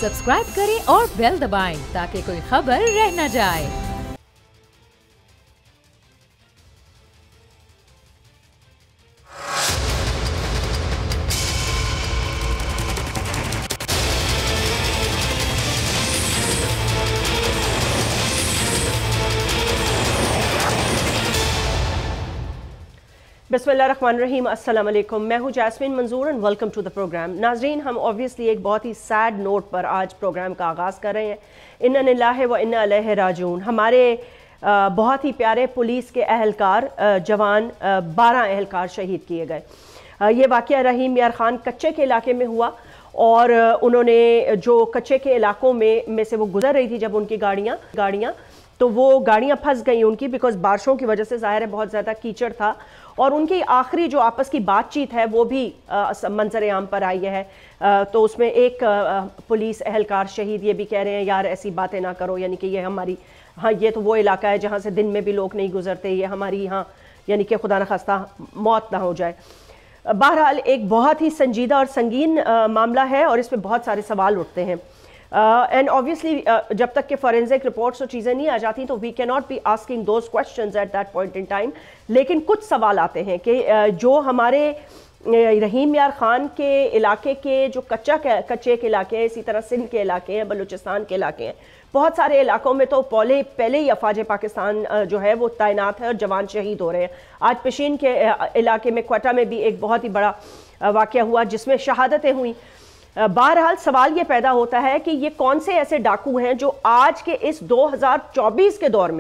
Subscribe करें और bell दबाएं ताकि कोई खबर रह न जाए। बिस्मिल्लाहिर्रहमानिर्रहीम, अस्सलाम वालेकुम। मैं हूँ Jasmine Manzoor and welcome to the program. नाजरीन, हम ऑब्वियसली एक बहुत ही सैड नोट पर आज प्रोग्राम का आगाज़ कर रहे हैं। इन्ना लिल्लाहि व इन्ना इलैहि राजिऊन। हमारे बहुत ही प्यारे पुलिस के अहलकार जवान 12 अहलकार शहीद किए गए। ये वाक़या रहीम यार ख़ान कच्चे के इलाके में हुआ और उन्होंने जो कच्चे के इलाकों में से वो गुजर रही थी जब उनकी गाड़ियाँ तो वो गाड़ियाँ फंस गई उनकी, बिकॉज बारिशों की वजह से ज़ाहिर है बहुत ज़्यादा कीचड़ था और उनकी आखिरी जो आपस की बातचीत है वो भी मंजर आम पर आई है। तो उसमें एक पुलिस अहलकार शहीद ये भी कह रहे हैं यार ऐसी बातें ना करो, यानी कि ये हमारी ये तो वो इलाका है जहाँ से दिन में भी लोग नहीं गुजरते, ये हमारी यहाँ यानी कि खुदा न खास्ता मौत ना हो जाए। बहरहाल एक बहुत ही संजीदा और संगीन मामला है और इस पर बहुत सारे सवाल उठते हैं एंड ऑब्वियसली जब तक कि फॉरेंसिक रिपोर्ट्स और चीज़ें नहीं आ जाती तो we can not be asking those questions at that point in time. लेकिन कुछ सवाल आते हैं कि जो हमारे रहीम यार ख़ान के इलाके के जो कच्चे के इलाके हैं, इसी तरह सिंध के इलाके हैं, बलूचिस्तान के इलाके हैं, बहुत सारे इलाकों में तो पहले ही अफवाज पाकिस्तान जो है वो तैनात है और जवान शहीद हो रहे हैं। आज पेशीन के इलाके में क्वेटा में भी एक बहुत ही बड़ा वाक़या हुआ जिसमें शहादतें हुई। बहरहाल सवाल ये पैदा होता है कि ये कौन से ऐसे डाकू हैं जो आज के इस 2024 के दौर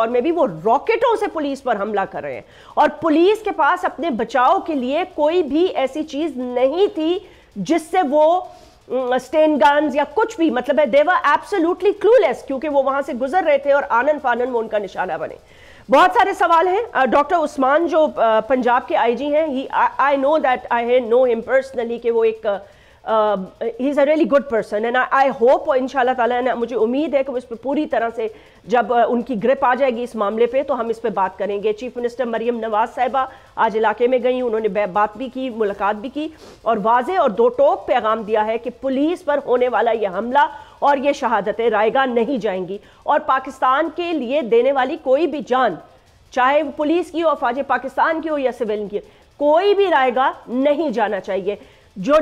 में भी वो रॉकेटों से पुलिस पर हमला कर रहे हैं और पुलिस के पास अपने बचाव के लिए कोई भी ऐसी चीज नहीं थी जिससे वो स्टेन गन्स या कुछ भी, मतलब है दे वर एब्सोल्युटली क्लूलेस, क्योंकि वो वहां से गुजर रहे थे और आनन फानन वो उनका निशाना बने। बहुत सारे सवाल हैं। डॉक्टर उस्मान जो पंजाब के आईजी हैं, I know that I know him personally कि वो एक he is a really good person and I hope इंशाल्लाह ताला, मुझे उम्मीद है कि वो इस पर पूरी तरह से जब उनकी ग्रिप आ जाएगी इस मामले पे तो हम इस पे बात करेंगे। चीफ मिनिस्टर मरियम नवाज साहिबा आज इलाके में गई, उन्होंने बात भी की, मुलाकात भी की और वाज़े और दो टोक पैगाम दिया है कि पुलिस पर होने वाला यह हमला और ये शहादतें रायगा नहीं जाएंगी और पाकिस्तान के लिए देने वाली कोई भी जान, चाहे वो पुलिस की हो, अफवाज पाकिस्तान की हो या सिविलियन की, कोई भी रायगा नहीं जाना चाहिए। जो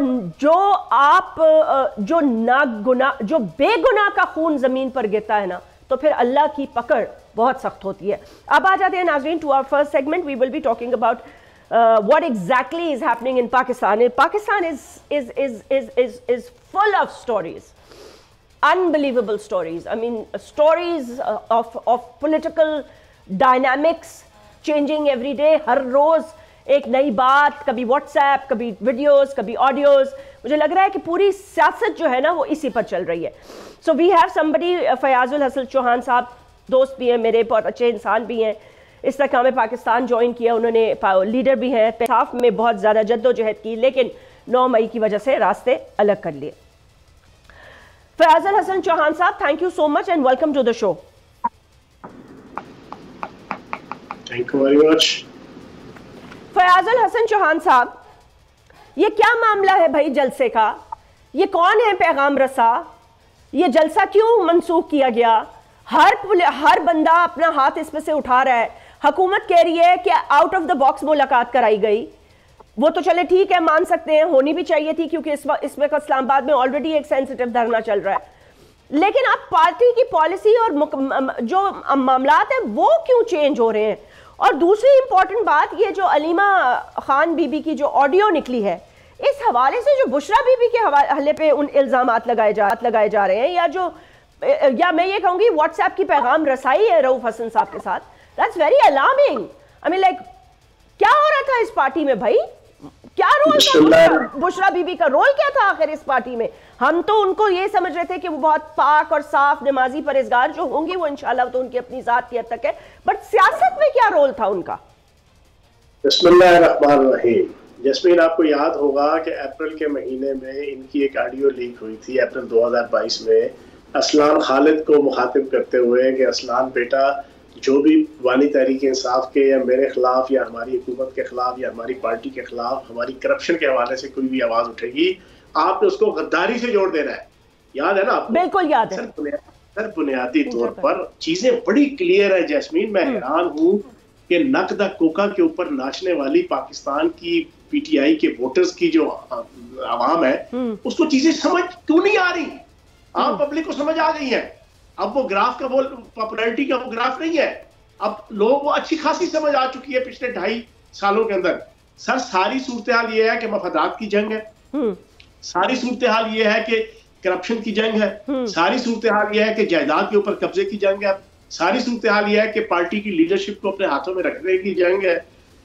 बेगुनाह का खून जमीन पर गिरता है ना तो फिर अल्लाह की पकड़ बहुत सख्त होती है। अब आ जाते हैं नाज़रीन to our first segment. We will be talking about what exactly is happening in Pakistan. Pakistan is full of stories, unbelievable stories. I mean, stories of political dynamics changing every day. हर रोज एक नई बात, कभी WhatsApp, कभी videos, कभी audios. मुझे लग रहा है कि पूरी सियासत जो है ना वो इसी पर चल रही है। So we have somebody, Fayazul Hasan Chauhan साहब दोस्त भी हैं मेरे, बहुत अच्छे इंसान भी हैं, इस तरह हमें पाकिस्तान ज्वाइन किया, उन्होंने लीडर भी हैं, साफ में बहुत ज़्यादा जद्दोजहद की लेकिन 9 मई की वजह से रास्ते अलग कर लिए। फयाजुल हसन चौहान साहब, thank you so much and welcome to the show. Thank you very much. Fayazul Hasan Chauhan साहब, ये क्या मामला है भाई जलसे का? ये कौन है पैगाम रसा? ये जलसा क्यों मंसूख किया गया? हर बंदा अपना हाथ इसमें से उठा रहा है। हुकूमत कह रही है कि आउट ऑफ द बॉक्स मुलाकात कराई गई, वो तो चले ठीक है, मान सकते हैं, होनी भी चाहिए थी क्योंकि इसमें इस्लामाबाद में ऑलरेडी एक सेंसिटिव धरना चल रहा है। लेकिन अब पार्टी की पॉलिसी और जो मामलात है वो क्यों चेंज हो रहे हैं? और दूसरी इंपॉर्टेंट बात, ये जो अलीमा खान बीबी की जो ऑडियो निकली है, इस हवाले से जो बुशरा बीबी के हवाले पे उन इल्जामात लगाए जा रहे हैं या मैं ये कहूंगी व्हाट्सएप की पैगाम रसाई है रऊफ हसन साहब के साथ, that's very alarming. I mean like क्या हो रहा था इस पार्टी में भाई? क्या रोल था बुशरा बीबी का? रोल क्या था आखिर इस पार्टी में? हम तो उनको ये समझ रहे थे कि वो बहुत पाक और साफ नमाजी परहेजगार जो होंगी वो इंशाल्लाह तो उनकी अपनी जात की हद तक है, बट सियासत में क्या रोल था उनका? बिस्मिल्लाहिर्रहमानिर्रहीम। जस्मीन, आपको याद होगा कि अप्रैल के महीने में इनकी एक ऑडियो लीक हुई थी, अप्रैल 2022 में, असलान खालिद को मुखातिब करते हुए कि असलान बेटा, जो भी वाली तहरीक इंसाफ के या मेरे खिलाफ या हमारी हुकूमत के खिलाफ या हमारी पार्टी के खिलाफ हमारी करप्शन के हवाले से कोई भी आवाज़ उठेगी आपने उसको गद्दारी से जोड़ देना है। याद है ना आपको? बिल्कुल याद है। सर बुनियादी तौर पर चीजें बड़ी क्लियर है जैस्मीन। मैं हैरान हूँ कि नक द कोका के ऊपर नाचने वाली पाकिस्तान की पीटीआई के वोटर्स की जो आवाम है उसको चीजें समझ क्यों नहीं आ रही। आम पब्लिक को समझ आ गई है। अब वो ग्राफ का वो पॉपुलैरिटी का वो ग्राफ नहीं है। अब लोगों को अच्छी खासी समझ आ चुकी है पिछले 2.5 सालों के अंदर। सर सारी सूरत हाल ये है कि मफादात की जंग है, सारी सूरत हाल ये है कि करप्शन की जंग है, सारी सूरत हाल ये है कि जायदाद के ऊपर कब्जे की जंग है, सारी सूरत हाल ये है कि पार्टी की लीडरशिप को अपने हाथों में रखने की जंग है,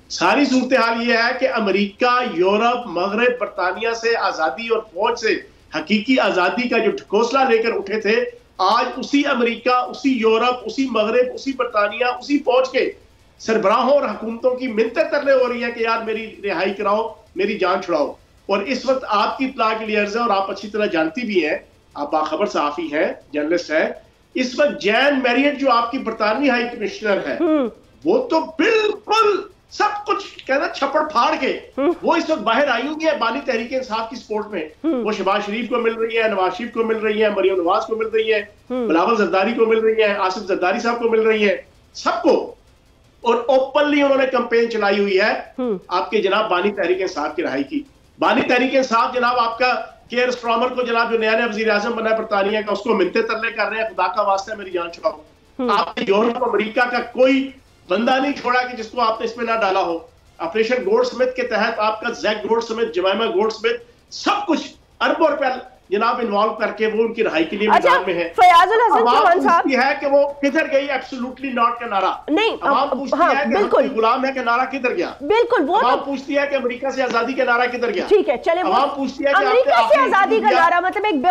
सारी सूरत हाल ये है कि अमेरिका, यूरोप, मगरब, बरतानिया से आजादी और फौज से हकीकी आजादी का जो ढकोसला लेकर उठे थे, आज उसी अमेरिका, उसी यूरोप, उसी मगरब, उसी बरतानिया, उसी फौज के सरबराहों और हुकूमतों की मिन्नतें तरले हो रही है कि यार मेरी रिहाई कराओ, मेरी जान छुड़ाओ। और इस वक्त आपकी इत्तला के लिए अर्ज है, और आप अच्छी तरह जानती भी हैं, आप बाखबर सहाफी हैं, जर्नलिस्ट हैं, इस वक्त जैन मैरियट जो आपकी बरतानवी हाई कमिश्नर है वो तो बिल्कुल सब कुछ कहना छप्पड़ फाड़ के वो इस वक्त बाहर आई हुई है बानी तहरीक इंसाफ की सपोर्ट में। वो शहबाज शरीफ को मिल रही है, नवाज शरीफ को मिल रही है, मरियम नवाज को मिल रही है, बिलावल जरदारी को मिल रही है, आसिफ जरदारी साहब को मिल रही है, सबको। और ओपनली उन्होंने कैंपेन चलाई हुई है आपके जनाब बानी तहरीक इंसाफ की रहाई की। बानी तहरीक इंसाफ जनाब आपका केयर स्ट्रॉमर को जनाब जो नया वजीर आजम बना है बरतानिया का, उसको मिन्नतें तरले कर रहे हैं, खुदा का वास्ता मेरी जान छुड़ाओ। आपने यूरोप अमेरिका का कोई बंदा नहीं छोड़ा कि जिसको आपने इसमें ना डाला हो। ऑपरेशन गोल्डस्मिथ के तहत आपका जैक गोल्डस्मिथ, जमाइमा गोल्डस्मिथ, सब कुछ अरबों रुपया जनाब इन्वॉल्व करके वो उनकी रहाई के लिए मैदान में है। फयाजुल हसन चौहान साहब है कि वो किधर गई, एब्सोल्युटली नॉट का नारा नहीं, आवाम पूछती है कि बिल्कुल गुलाम है कि नारा किधर गया। बिल्कुल वो आवाम पूछती है कि अमेरिका से आजादी का नारा किधर गया। ठीक है, चले आवाम पूछती है कि अमेरिका से आजादी का नारा मतलब एक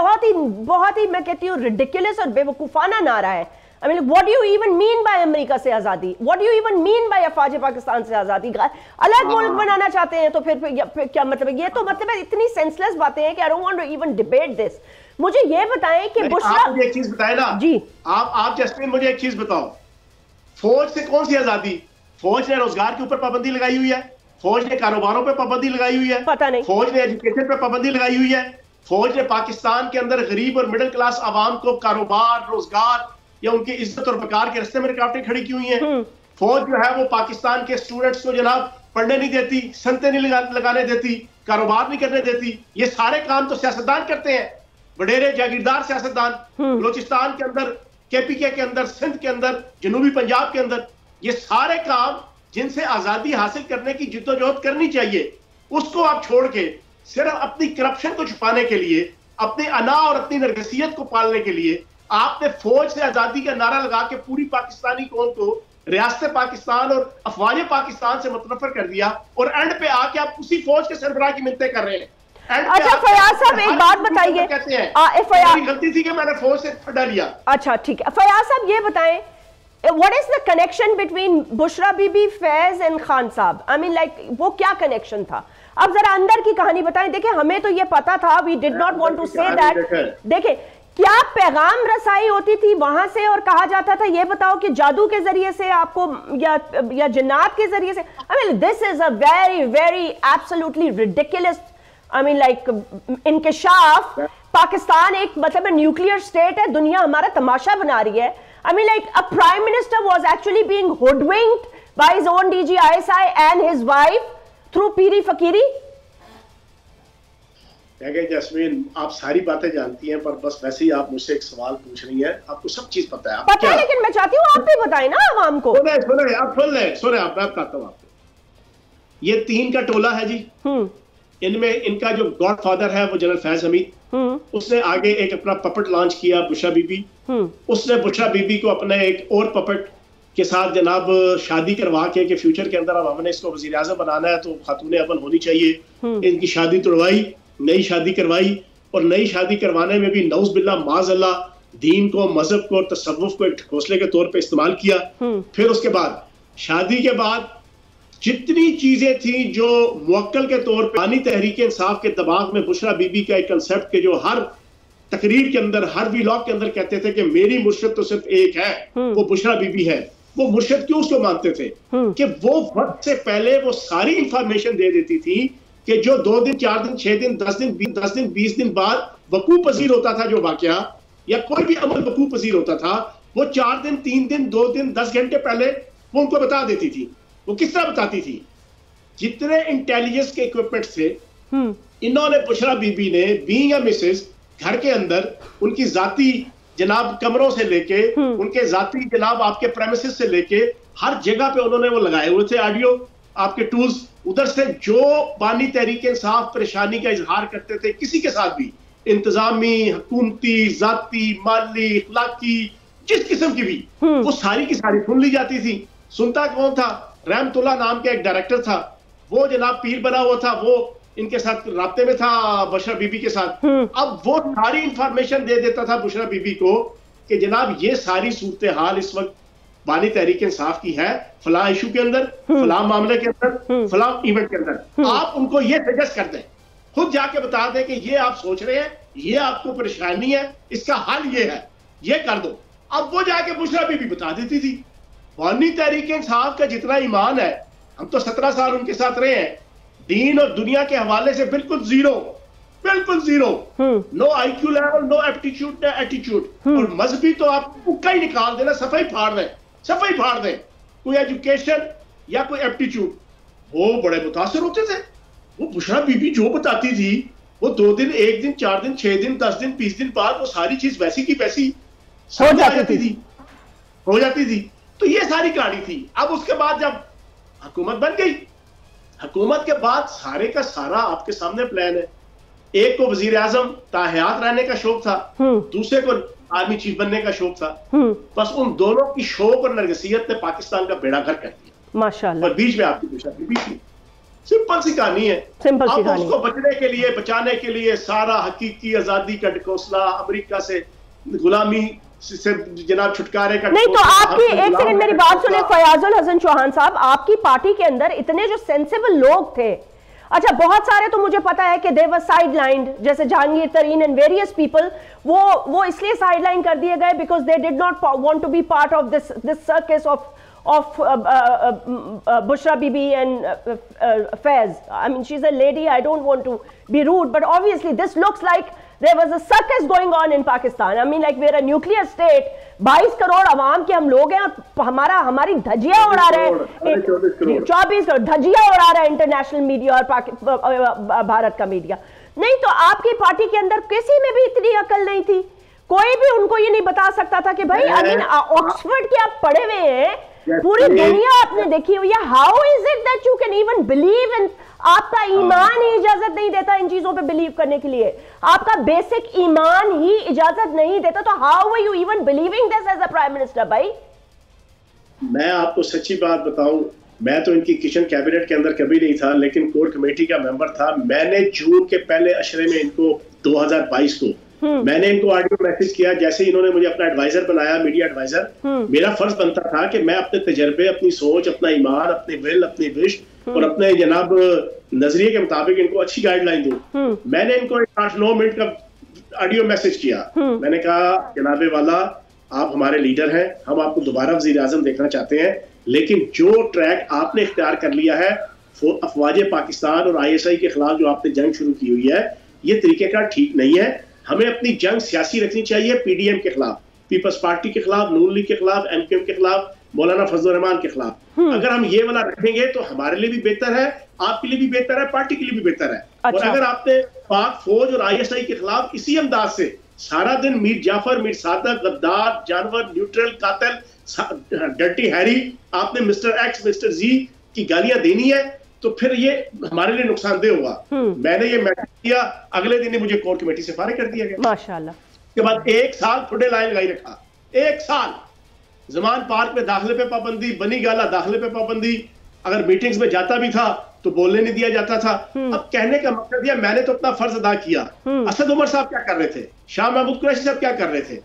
बहुत ही मैं कहती हूँ रिडिकुलस और बेवकूफाना नारा है। I mean, what do you even mean by America से आजादी? What do you even mean by अफवाज Pakistan से आजादी? अलग मुल्क बनाना चाहते हैं तो फिर क्या मतलब है? ये तो मतलब है इतनी सेंसलेस बातें हैं कि I don't want to even debate this. मुझे ये बताएं कि बुशरा, आप मुझे एक चीज बताए ना जी, आप जैस्मीन मुझे एक चीज बताओ, फौज से कौन सी आजादी? फौज ने रोजगार के ऊपर पाबंदी लगाई हुई है, फौज ने कारोबारों पर पाबंदी लगाई हुई है, पता नहीं, फौज ने एजुकेशन पर पाबंदी लगाई हुई है, फौज ने पाकिस्तान के अंदर गरीब और मिडिल क्लास आवाम को कारोबार, रोजगार या उनकी इज्जत और वकार के रास्ते में रुकावटें खड़ी की हुई हैं। फौज जो है वो पाकिस्तान के स्टूडेंट्स को जनाब पढ़ने नहीं देती, सनते नहीं लगाने देती, कारोबार नहीं करने देती। ये सारे काम तो सियासतदान करते हैं, वडेरे जागीरदार सियासतदान। बलोचिस्तान के अंदर, केपीके के अंदर, सिंध के अंदर, जनूबी पंजाब के अंदर, ये सारे काम जिनसे आजादी हासिल करने की जिद्दोजहद करनी चाहिए, उसको आप छोड़ के सिर्फ अपनी करप्शन को छुपाने के लिए, अपने अना और अपनी नरगसियत को पालने के लिए आपने फौज से आजादी का नारा लगा के पूरी पाकिस्तानी कौम को रियासत पाकिस्तान और अफवाज पाकिस्तान से मुतनफर कर दिया, और एंड पे आके आप उसी फौज के सरबराह की मिन्नतें कर रहे हैं। अच्छा फयाज साहब एक बात बताइए, कहते हैं गलती थी कि मैंने फौज से फटा लिया। अच्छा ठीक है, फयाज साहब ये बताएं what is the connection between Bushra Bibi, Faiz and Khan साहब? आई मीन लाइक वो क्या कनेक्शन था? अब जरा अंदर की कहानी बताएं। देखिए हमें तो ये पता था, we did not want to say that. देखिए क्या पैगाम रसाई होती थी वहां से और कहा जाता था ये बताओ कि जादू के जरिए से आपको या जिन्नात के जरिए से? I mean this is a very very absolutely ridiculous I mean like इंकशाफ। पाकिस्तान एक मतलब न्यूक्लियर स्टेट है, दुनिया हमारा तमाशा बना रही है। आई mean like a prime minister was actually being hoodwinked by his own DG ISI and his wife through पीरी फकीरी। जैस्मीन आप सारी बातें जानती हैं, पर बस वैसे ही आप मुझसे एक सवाल पूछ रही हैं, आपको सब चीज पता है। पता है, लेकिन मैं चाहती हूँ आप भी बताएं ना आवाम को। सुने आप मैं बताता हूँ आपको। ये 3 का टोला है जी। इनमें इनका जो गॉडफादर है वो जनरल फैज हमीद, उसने आगे एक अपना पपट लॉन्च किया बुशरा बीबी। उसने बुशरा बीबी को अपने एक और पपट के साथ जनाब शादी करवा के कि फ्यूचर के अंदर अब हमने इसको वजीर आजम बनाना है तो खातून अमल होनी चाहिए, इनकी शादी तोड़वाई, नई शादी करवाई, और नई शादी करवाने में भी नौज बिल्ला माज़अल्लाह दीन को, मजहब को, तसव्वुफ को एक ठकोसले के तौर पे इस्तेमाल किया। फिर उसके बाद शादी के बाद जितनी चीजें थी जो मुवक्कल के तौर पे बानी तहरीक इंसाफ के दिमाग में बुशरा बीबी का एक कंसेप्ट के जो हर तकरीर के अंदर, हर व्लॉग के अंदर कहते थे कि मेरी मुर्शिद तो सिर्फ एक है, वो बुशरा बीबी है। वो मुर्शिद क्यों उसको मानते थे कि वो वक्त से पहले वो सारी इंफॉर्मेशन दे देती थी कि जो 2 दिन 4 दिन 6 दिन 10 दिन 20 दिन बाद वकूफ पजीर होता था जो वाकया या कोई भी अमल वकूफ पजीर होता था, वो 4 दिन 3 दिन 2 दिन 10 घंटे पहले वो उनको बता देती थी। वो किस तरह बताती थी? जितने इंटेलिजेंस के इक्विपमेंट्स थे इन्होंने, बुशरा बीबी ने बीइंग अ मिसेस, घर के अंदर उनकी जाती जनाब कमरों से लेके उनके जाती जनाब आपके प्रेमिसेस से लेके हर जगह पे उन्होंने वो लगाए हुए थे ऑडियो, आपके टूल्स। उधर से जो बानी तहरीक इंसाफ परेशानी का इजहार करते थे किसी के साथ भी, इंतजामी, हुकूमती, जाती, माली, इखलाकी, जिस किस्म की भी, वो सारी की सारी सुन ली जाती थी। सुनता कौन था? रहमतुल्लाह नाम का एक डायरेक्टर था, वो जनाब पीर बना हुआ था, वो इनके साथ राब्ते में था बुशरा बीबी के साथ। अब वो सारी इंफॉर्मेशन दे देता था बुशरा बीबी को कि जनाब ये सारी सूरत हाल इस वक्त बानी तहरीक इंसाफ की है, फलां इशू के अंदर, फलां मामले के अंदर, फलां इवेंट के अंदर। आप उनको ये सजेस्ट कर दें, खुद जाके बता दें कि ये आप सोच रहे हैं, ये आपको परेशानी है, इसका हल ये है, ये कर दो। अब वो जाके बुशरा बीबी बता देती थी। बानी तहरीक इंसाफ का जितना ईमान है, हम तो 17 साल उनके साथ रहे हैं, दीन और दुनिया के हवाले से बिल्कुल जीरो, बिल्कुल zero. No IQ level, no aptitude, no attitude. और मजहबी तो आप उक्का ही निकाल देना, सफाई फाड़ दें, सफाई फाड़ दें। कोई एजुकेशन या कोई एप्टीट्यूड, वो बड़े मुतासर होते थे। वो बुशरा बीबी जो बताती थी, वो 2 दिन 1 दिन 4 दिन 6 दिन 10 दिन 20 दिन बाद वो सारी चीज वैसी की वैसी हो जाती थी, हो जाती थी। तो ये सारी कहानी थी। अब उसके बाद जब हुकूमत बन गई, हुकूमत के बाद सारे का सारा आपके सामने प्लान है। एक को वजीर आजम ताहयात रहने का शौक था, दूसरे को आर्मी चीफ बनने का शौक था। बस उन दोनों की शौक और नरगसियत ने पाकिस्तान का बेड़ा गर्क कर दिया माशाअल्लाह। और बीच में आपकी बुशरा बीबी थी। सिंपल सी कहानी है। सिंपल सी कहानी। उसको बचने के लिए, बचाने के लिए सारा हकीकी आजादी का ढकोसला, अमेरिका से गुलामी से जनाब छुटकारे का नहीं। तो आपकी एक सेकंड मेरी बात सुने फयाजुल हसन चौहान साहब, आपकी पार्टी के अंदर इतने जो सेंसिबल लोग थे, अच्छा बहुत सारे तो मुझे पता है कि दे वर साइडलाइंड, जैसे जहांगीर तरीन एंड वेरियस पीपल, वो इसलिए साइडलाइन कर दिए गए because they did not want to be part of this circus of Bushra Bibi and Faiz. I mean, she's a lady, I don't want to be rude, but obviously this looks like there was a circus going on in Pakistan. I mean, like we're a nuclear state, 22 crore अवाम के हम लोग हैं और हमारी धजिया उड़ा रहे हैं, 24 करोड़ धजिया उड़ा रहा है इंटरनेशनल मीडिया और भारत का मीडिया। नहीं तो आपकी पार्टी के अंदर किसी में भी इतनी अकल नहीं थी, कोई भी उनको ये नहीं बता सकता था कि भाई आई मीन ऑक्सफोर्ड के आप पढ़े हुए हैं, पूरी दुनिया आपने देखी हुई है, how is it that you can even believe in, आपका ईमान ही इजाजत नहीं देता इन चीजों पे बिलीव करने के लिए, आपका बेसिक ईमान ही इजाजत नहीं देता, तो how are you even believing this as a prime minister? भाई मैं आपको सच्ची बात बताऊं, मैं तो इनकी किचन कैबिनेट के अंदर कभी नहीं था, लेकिन कोर कमेटी का मेंबर था। मैंने जून के पहले अशरे में इनको 2022 को मैंने इनको ऑडियो मैसेज किया, जैसे इन्होंने मुझे अपना एडवाइजर बनाया, मीडिया एडवाइजर, मेरा फर्ज बनता था कि मैं अपने तजर्बे, अपनी सोच, अपना ईमान, अपने विल, अपनी विश और अपने जनाब नजरिए के मुताबिक इनको अच्छी गाइडलाइन दूं। मैंने इनको 8-9 मिनट का ऑडियो मैसेज किया। मैंने कहा जनाबे वाला, आप हमारे लीडर हैं, हम आपको दोबारा वजीर आजम देखना चाहते हैं, लेकिन जो ट्रैक आपने इख्तियार कर लिया है अफवाज पाकिस्तान और ISI के खिलाफ जो आपने जंग शुरू की हुई है, ये तरीकेकार ठीक नहीं है। हमें अपनी जंग सियासी रखनी चाहिए, PDM के खिलाफ, पीपल्स पार्टी के खिलाफ, नून लीग के खिलाफ, MQM के खिलाफ, मौलाना फजल रहमान के खिलाफ। अगर हम ये वाला रखेंगे तो हमारे लिए भी बेहतर है, आपके लिए भी बेहतर है, पार्टी के लिए भी बेहतर है। अच्छा। और अगर आपने पाक फौज और ISI के खिलाफ इसी अंदाज से सारा दिन मीर जाफर, मीर सादक, गद्दार, जानवर, न्यूट्रल, कातिल, डर्टी हैरी, आपने मिस्टर X, मिस्टर Z की गालियां देनी है, तो फिर ये हमारे लिए नुकसानदेह होगा। मैंने ये मैसेज किया, अगले दिन ही मुझे कोर कमेटी से फारिग कर दिया गया माशाल्लाह। के बाद 1 साल थोड़े लाइन लगाई रखा, 1 साल जमान पार्क में दाखिले पे पाबंदी, बनी गाला दाखिले पे पाबंदी, अगर मीटिंग्स में जाता भी था तो बोलने नहीं दिया जाता था। अब कहने का मकसद यह, मैंने तो अपना फर्ज अदा किया। असद उमर साहब क्या कर रहे थे, शाह महमूद कुरैशी साहब क्या कर रहे थे,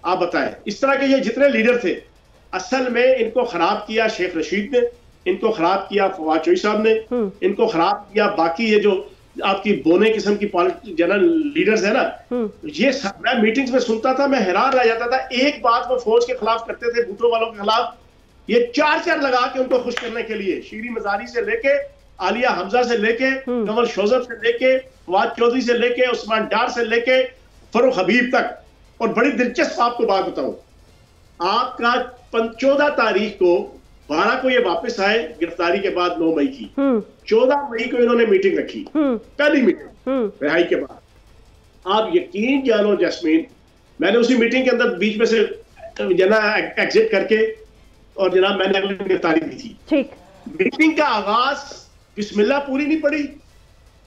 आप बताएं। इस तरह के ये जितने लीडर थे, असल में इनको खराब किया शेख रशीद ने, इनको खराब किया फवाद चौधरी साहब ने, इनको खराब किया बाकी ये जो आपकी बोने किस्म की जनरल लीडर्स है ना, ये मैं मीटिंग्स में सुनता था, मैं हैरान रह जाता था। एक बात वो फौज के खिलाफ करते थे, भुट्टो वालों के खिलाफ, ये 4 लगा के उनको खुश करने के लिए, शीरी मजारी से लेके आलिया हमजा से लेके कमल शोजब से लेके फवाद चौधरी से लेके उस्मान डार से लेके फरूख हबीब तक। और बड़ी दिलचस्प आपको बात बताऊं, आपका 14 तारीख को 12 को ये वापस आए गिरफ्तारी के बाद 9 मई की, 14 मई को इन्होंने मीटिंग रखी, पहली मीटिंग रिहाई के बाद। आप यकीन जानो जैस्मीन, मैंने उसी मीटिंग के अंदर बीच में से जना एग्जिट करके और जनाब मैंने अगली गिरफ्तारी दी थी। ठीक, मीटिंग का आगाज बिस्मिल्लाह पूरी नहीं पड़ी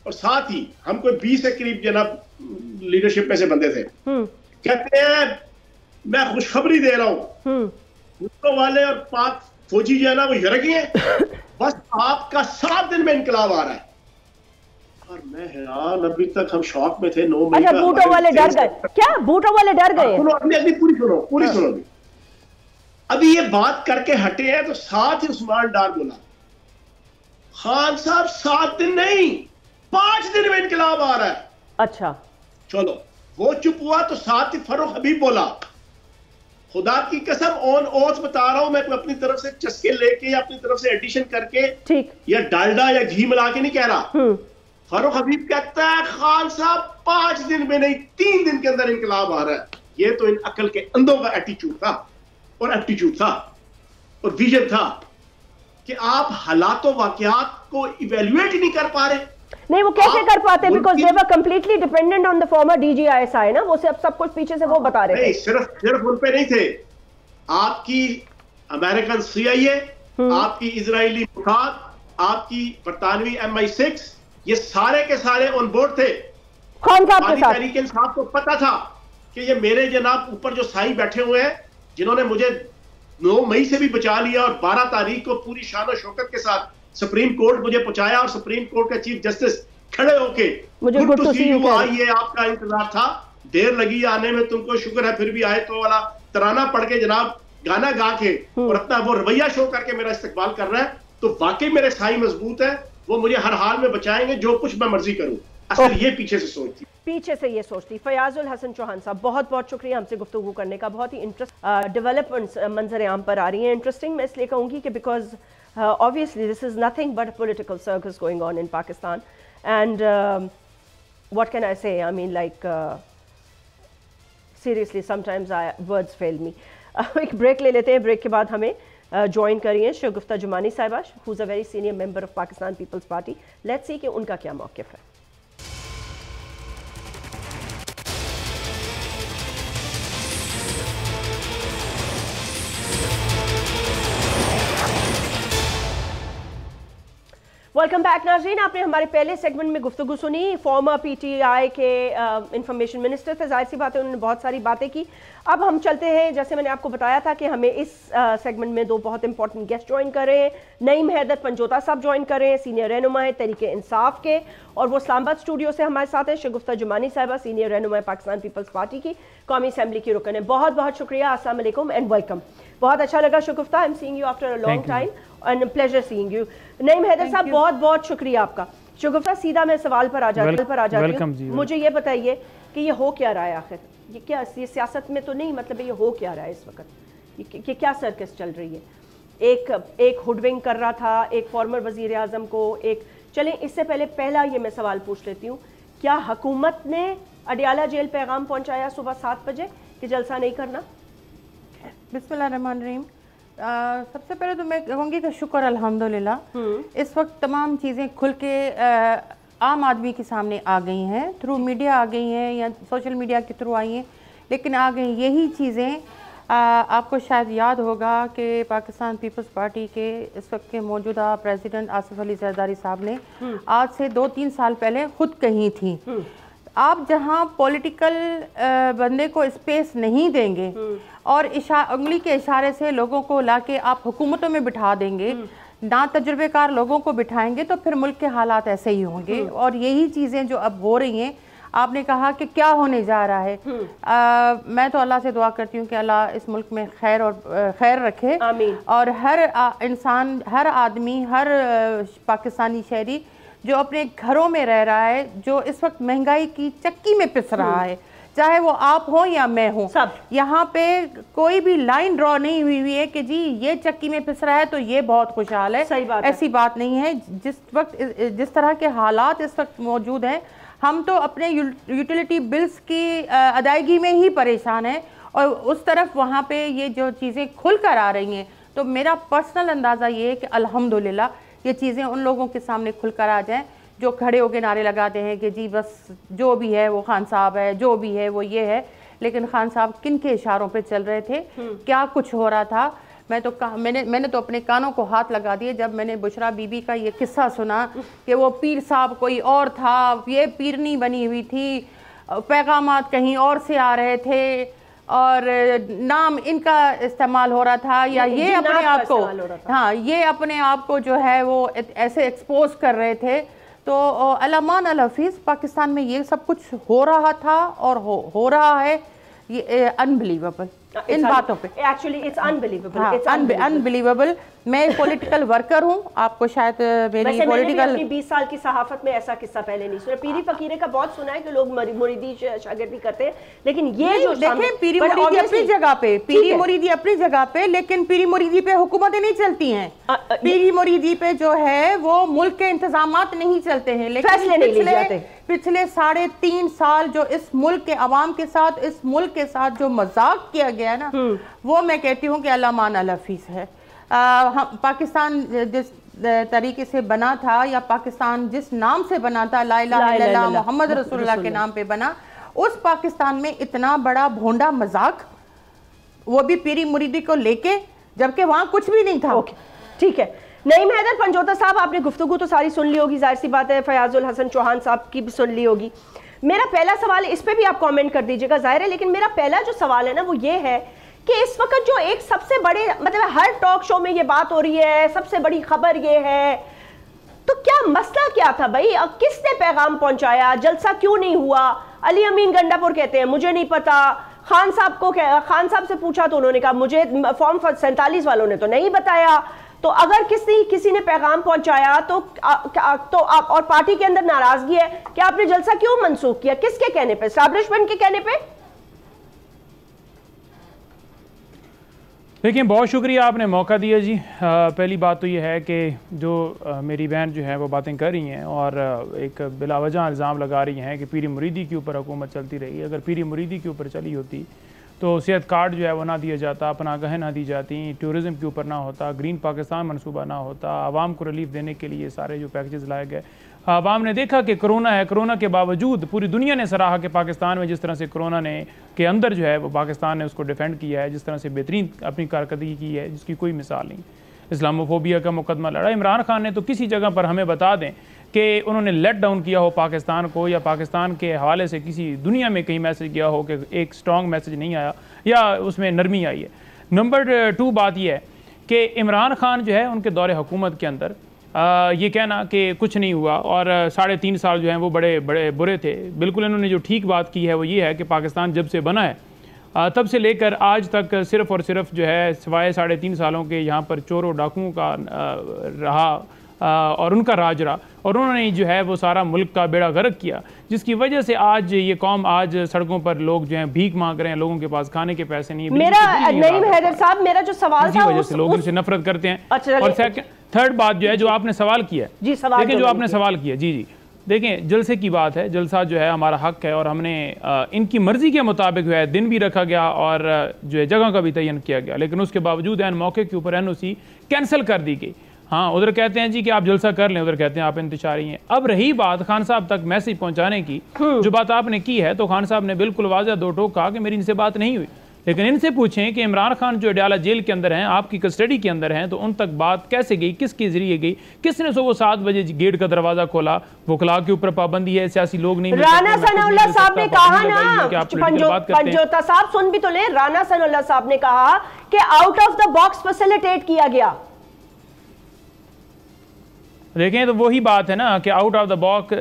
और साथ ही हम कोई 20 के करीब जनाब लीडरशिप में से बंदे थे। कहते हैं मैं खुशखबरी दे रहा हूं वाले और पाक फौजी जो है ना वो हिरकी है, बस आपका 7 दिन में इनकलाब आ रहा है। और मैं हैरान, अभी तक हम शॉक में थे। 9 मई अच्छा, बूटो वाले डर गए क्या? बूटो वाले डर गए? अभी पूरी सुनो। अभी ये बात करके हटे हैं तो साथ ही उस्मान डार बोला, खान साहब 7 दिन नहीं 5 दिन में इनकलाब आ रहा है। अच्छा चलो, वो चुप हुआ तो साथ ही फरूख हबीब बोला, खुदा की कसम ऑन ओथ बता रहा हूं, मैं अपनी तरफ से चस्के लेके या अपनी तरफ से एडिशन करके ठीक या डालडा या घी मिला के नहीं कह रहा। फरूख हबीब कहता है खान साहब 5 दिन में नहीं 3 दिन के अंदर इनकलाब आ रहा है। ये तो इन अकल के अंधों का एटीट्यूड था और एप्टीट्यूड था और विजन था कि आप हालातों वाकयात को इवेल्युएट ही नहीं कर पा रहे। नहीं, वो कैसे कर पाते? Because they were completely dependent on the former DG ISI ना, वो सब कुछ पीछे से वो बता रहे थे। नहीं, सिर्फ उन पे नहीं थे, आपकी अमेरिकन सीआईए, आपकी इजरायली मुखाद, आपकी बरतानवी MI6, ये सारे के सारे ऑन बोर्ड थे। खान साहब के साथ तहरीक इंसाफ को पता था कि ये मेरे जनाब ऊपर जो साईं बैठे हुए हैं, जिन्होंने मुझे 9 मई से भी बचा लिया और 12 तारीख को पूरी शान और शौकत के साथ सुप्रीम कोर्ट मुझे पहुंचाया और सुप्रीम कोर्ट का चीफ जस्टिस खड़े होके मुझे गुड टू सी यू आइए, आपका इंतजार था, देर लगी आने में, तुमको शुक्र है फिर भी आए, तो वाला तराना पढ़ के जनाब गाना गा के और अपना वो रवैया शो करके मेरा इस्तकबाल कर रहा है। तो वाकई मेरे साईं मजबूत है, वो मुझे हर हाल में बचाएंगे, जो कुछ मैं मर्जी करूं। असल ये पीछे से सोचती, फयाजुल हसन चौहान साहब, बहुत बहुत शुक्रिया हमसे गुफ्तगू करने का। बहुत ही इंटरेस्ट डेवलपमेंट्स मंजर आम पर आ रही हैं। इंटरेस्टिंग मैं इसलिए कहूँगी कि because obviously this is nothing but a political circus going on in Pakistan, and what can I say? I mean, like seriously, sometimes words fail me. एक ब्रेक ले लेते हैं, ब्रेक के बाद हमें ज्वाइन करिए शगुफ्ता जुमानी साहिबा, who is a very senior member of Pakistan People's Party. Let's see कि उनका क्या मौक़िफ़ है। वेलकम बैक नाज़रीन, आपने हमारे पहले सेगमेंट में गुफ्तगू सुनी। फॉर्मर PTI के इंफॉर्मेशन मिनिस्टर थे, जाहिर सी बात है उन्होंने बहुत सारी बातें की। अब हम चलते हैं, जैसे मैंने आपको बताया था कि हमें इस सेगमेंट में 2 बहुत इंपॉर्टेंट गेस्ट ज्वाइन कर रहे हैं। नईम हैदर पंजोता साहब ज्वाइन कर रहे हैं, सीनियर रहनुमा है तहरीक इंसाफ के, और वो इस्लामाबाद स्टूडियो से हमारे साथ है। शगुफ्ता जुमानी साहिबा, सीनियर रहनुमा पाकिस्तान पीपल्स पार्टी की, कौमी असम्बली की रुकन है। बहुत बहुत शुक्रिया, अस्सलाम वालेकुम एंड वेलकम। बहुत अच्छा लगा Shagufta, I am seeing you after a long time and pleasure seeing you. Naeem Haider साहब, बहुत बहुत शुक्रिया आपका। शगुफ्ता, सीधा मैं सवाल पर आ जाती हूँ। मुझे ये बताइए कि ये हो क्या रहा है आखिर? ये क्या, ये सियासत में तो नहीं, मतलब ये हो क्या रहा है इस वक्त? ये क्या सर्कस चल रही है? एक हुडविंग कर रहा था एक फॉर्मर वजीर आज़म को, एक चलें इससे पहला ये मैं सवाल पूछ लेती हूँ, क्या हुकूमत ने अडियाला जेल पैगाम पहुँचाया सुबह 7 बजे कि जलसा नहीं करना? बिस्मिल्लाहिर्रहमानिर्रहीम। सबसे पहले तो मैं कहूँगी कि शुक्र अल्हम्दुलिल्लाह, इस वक्त तमाम चीज़ें खुल के आम आदमी के सामने आ गई हैं, थ्रू मीडिया आ गई हैं या सोशल मीडिया के थ्रू आई हैं, लेकिन आ गई यही चीज़ें। आपको शायद याद होगा कि पाकिस्तान पीपल्स पार्टी के इस वक्त के मौजूदा प्रेसिडेंट आसिफ अली जरदारी साहब ने आज से 2-3 साल पहले खुद कही थी, आप जहां पॉलिटिकल बंदे को स्पेस नहीं देंगे और उंगली के इशारे से लोगों को लाके आप हुकूमतों में बिठा देंगे, ना तजुर्बेकार लोगों को बिठाएंगे, तो फिर मुल्क के हालात ऐसे ही होंगे। और यही चीज़ें जो अब हो रही हैं, आपने कहा कि क्या होने जा रहा है, मैं तो अल्लाह से दुआ करती हूँ कि अल्लाह इस मुल्क में खैर रखे और हर इंसान, हर आदमी, हर पाकिस्तानी शहरी जो अपने घरों में रह रहा है, जो इस वक्त महंगाई की चक्की में पिस रहा है, चाहे वो आप हो या मैं हूँ, सब यहाँ पे कोई भी लाइन ड्रॉ नहीं हुई हुई है कि जी ये चक्की में पिस रहा है तो ये बहुत खुशहाल है। सही बात ऐसी बात नहीं है। जिस तरह के हालात इस वक्त मौजूद हैं, हम तो अपने यूटिलिटी बिल्स की अदायगी में ही परेशान हैं, और उस तरफ वहाँ पे ये जो चीज़ें खुल कर आ रही हैं, तो मेरा पर्सनल अंदाज़ा ये है कि अल्हम्दुलिल्लाह ये चीज़ें उन लोगों के सामने खुल कर आ जाएं जो खड़े होकर नारे लगाते हैं कि जी बस जो भी है वो खान साहब है, जो भी है वो ये है। लेकिन खान साहब किन के इशारों पे चल रहे थे, क्या कुछ हो रहा था, मैंने तो अपने कानों को हाथ लगा दिए जब मैंने बुशरा बीबी का ये किस्सा सुना कि वो पीर साहब कोई और था, ये पीरनी बनी हुई थी, पैगामात कहीं और से आ रहे थे और नाम इनका इस्तेमाल हो रहा था, या ये अपने आप को, हाँ ये अपने आप को जो है वो ऐसे एक्सपोज कर रहे थे। तो अलामान अल हफीज़, पाकिस्तान में ये सब कुछ हो रहा था और हो रहा है, ये अनबिलीवेबल इन बातों पे। Actually it's unbelievable, unbelievable. मैं पॉलिटिकल वर्कर हूँ, आपको शायद मेरी पॉलिटिकल 20 साल की सहाफत में ऐसा किस्सा पहले नहीं सुना। पीरी फकीरे का बहुत सुना है कि लोग मुरीदी शागिर्दी करते हैं, लेकिन ये जो देखें पीरी मुरीदी अपनी जगह पे, पीरी मुरीदी अपनी जगह पे, लेकिन पीरी मुरीदी पे हुकूमतें नहीं चलती हैं। पीरी मुरीदी पे जो है वो मुल्क के इंतजामात नहीं चलते हैं, लेकिन पिछले 3.5 साल जो इस मुल्क के अवाम के साथ, इस मुल्क के साथ जो मजाक किया गया ना, वो मैं कहती हूँ कि अल्लामान अल हफीज़ है। हम पाकिस्तान जिस तरीके से बना था, या पाकिस्तान जिस नाम से बना था, ला इलाहा इल्लल्लाह मोहम्मद रसूलुल्लाह के नाम पे बना, उस पाकिस्तान में इतना बड़ा भोंडा मजाक, वो भी पीरी मुरीदी को लेके, जबकि वहाँ कुछ भी नहीं था। ठीक है, नईम हैदर पंजोता साहब, आपने गुफ्तगू तो सारी सुन ली होगी, जाहिर सी बात है फयाजुल हसन चौहान साहब की भी सुन ली होगी। मेरा पहला सवाल, इस पे भी आप कमेंट कर दीजिएगा जाहिर है, लेकिन मेरा पहला जो सवाल है ना वो ये है कि इस वक्त जो एक सबसे बड़े, मतलब हर टॉक शो में ये बात हो रही है, सबसे बड़ी खबर ये है, तो क्या मसला क्या था भाई? किसने पैगाम पहुंचाया? जलसा क्यों नहीं हुआ? अली अमीन गंडापुर कहते हैं मुझे नहीं पता, खान साहब से पूछा तो उन्होंने कहा मुझे फॉर्म 47 वालों ने तो नहीं बताया। तो अगर किसी ने पैगाम पहुंचाया तो आप और पार्टी के अंदर नाराजगी है कि आपने जलसा क्यों मंसूख किया, किसके कहने पे? एस्टैब्लिशमेंट के कहने पे? देखिए, बहुत शुक्रिया, आपने मौका दिया जी। पहली बात तो ये है कि जो मेरी बहन जो है वो बातें कर रही हैं और एक बिलावजह इल्ज़ाम लगा रही हैं कि पीरी मुरीदी के ऊपर हुकूमत चलती रही। अगर पीरी मुरीदी के ऊपर चली होती तो सेहत कार्ड जो है वो ना दिया जाता, पनागाहें ना दी जाती, टूरिज़म के ऊपर ना होता, ग्रीन पाकिस्तान मनसूबा ना होता, आवाम को रिलीफ देने के लिए सारे जो पैकेजेस लाए गए। आवाम ने देखा कि कोरोना है, कोरोना के बावजूद पूरी दुनिया ने सराहा कि पाकिस्तान में जिस तरह से कोरोना ने के अंदर जो है वो पाकिस्तान ने उसको डिफेंड किया है, जिस तरह से बेहतरीन अपनी कारकर्दगी की है, जिसकी कोई मिसाल नहीं। इस्लामोफोबिया का मुकदमा लड़ा। इमरान खान ने तो किसी जगह पर हमें बता दें कि उन्होंने लेट डाउन किया हो पाकिस्तान को, या पाकिस्तान के हवाले से किसी दुनिया में कहीं मैसेज गया हो कि एक स्ट्रॉन्ग मैसेज नहीं आया या उसमें नरमी आई है। नंबर 2 बात यह है कि इमरान खान जो है उनके दौरे हुकूमत के अंदर ये कहना कि कुछ नहीं हुआ और 3.5 साल जो हैं वो बड़े बड़े बुरे थे, बिल्कुल इन्होंने जो ठीक बात की है वो ये है कि पाकिस्तान जब से बना है तब से लेकर आज तक सिर्फ़ और सिर्फ जो है सिवाय 3.5 सालों के यहाँ पर चोरों डाकुओं का रहा और उनका राज रहा, और उन्होंने जो है वो सारा मुल्क का बेड़ा गर्क किया, जिसकी वजह से आज ये कौम आज सड़कों पर लोग जो हैं भीख मांग रहे हैं, लोगों के पास खाने के पैसे नहीं है। नईम हैदर साहब, मेरा जो सवाल था वजह से लोग इनसे नफरत करते हैं। और थर्ड बात जो है जो आपने सवाल किया है, देखिए जो आपने सवाल किया, जी देखें जलसे की बात है, जलसा जो है हमारा हक है और हमने इनकी मर्जी के मुताबिक जो है दिन भी रखा गया और जो है जगह का भी तयन किया गया, लेकिन उसके बावजूद एन मौके के ऊपर NOC कैंसिल कर दी गई। हाँ, उधर कहते हैं जी कि आप जलसा कर लें, उधर कहते हैं आप इंतशारी हैं। अब रही बात खान साहब तक मैसेज पहुंचाने की, जो बात आपने की है, तो खान साहब ने बिल्कुल वाज़ह 2 टोक कहा कि मेरी इनसे बात नहीं हुई, लेकिन इनसे पूछें कि इमरान खान जो अडयाला जेल के अंदर हैं, आपकी कस्टडी के अंदर हैं, तो उन तक बात कैसे गई, किसके जरिए गई, किसने सुबह 7 बजे गेट का दरवाजा खोला? वकला के ऊपर पाबंदी है, सियासी लोग नहीं। राना सनाउल्लाह साहब ने कहा ना, पंजोता साहब सुन भी तो ले, राना सनाउल्लाह साहब ने कहा कि out of the box facilitate किया गया। देखें तो वही बात है ना कि आउट ऑफ द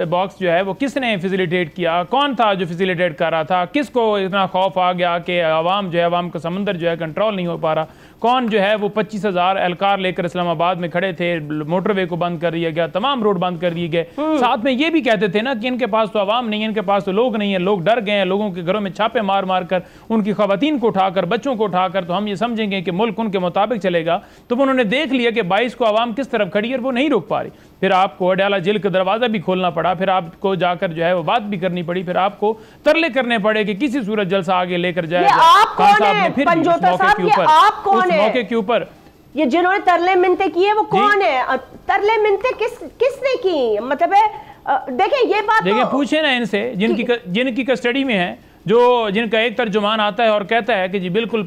बॉक्स जो है वो किसने फैसिलिटेट किया, कौन था जो फैसिलिटेट कर रहा था, किसको इतना खौफ आ गया कि आवाम जो है, आवाम का समंदर जो है कंट्रोल नहीं हो पा रहा, कौन जो है वो 25,000 एहलकार लेकर इस्लामाबाद में खड़े थे, मोटरवे को बंद कर दिया गया, तमाम रोड बंद कर दिए गए। साथ में ये भी कहते थे ना कि इनके पास तो आवाम नहीं है, इनके पास तो लोग नहीं है, लोग डर गए हैं, लोगों के घरों में छापे मार मार कर, उनकी खवातीन को उठाकर, बच्चों को उठाकर, तो हम ये समझेंगे कि मुल्क उनके मुताबिक चलेगा। तो उन्होंने देख लिया कि 22 को आवाम किस तरफ खड़ी है और वो नहीं रोक पा रही। फिर आपको अडयाला जेल का दरवाजा भी खोलना पड़ा, फिर आपको जाकर जो है वो बात भी करनी पड़ी, फिर आपको तरले करने पड़े कि किसी सूरत जलसा आगे लेकर जाए। आप कौन है पंजोता साहब, ये आप कौन है मौके के ऊपर, ये जिन्होंने तरले मिन्नते किए वो कौन है? तरले मिन्नते किसने की? मतलब है देखिए ये बात देखिए पूछे ना इनसे जिनकी कस्टडी में है, जिनका एक तर्जुमान आता है और कहता है कि जी बिल्कुल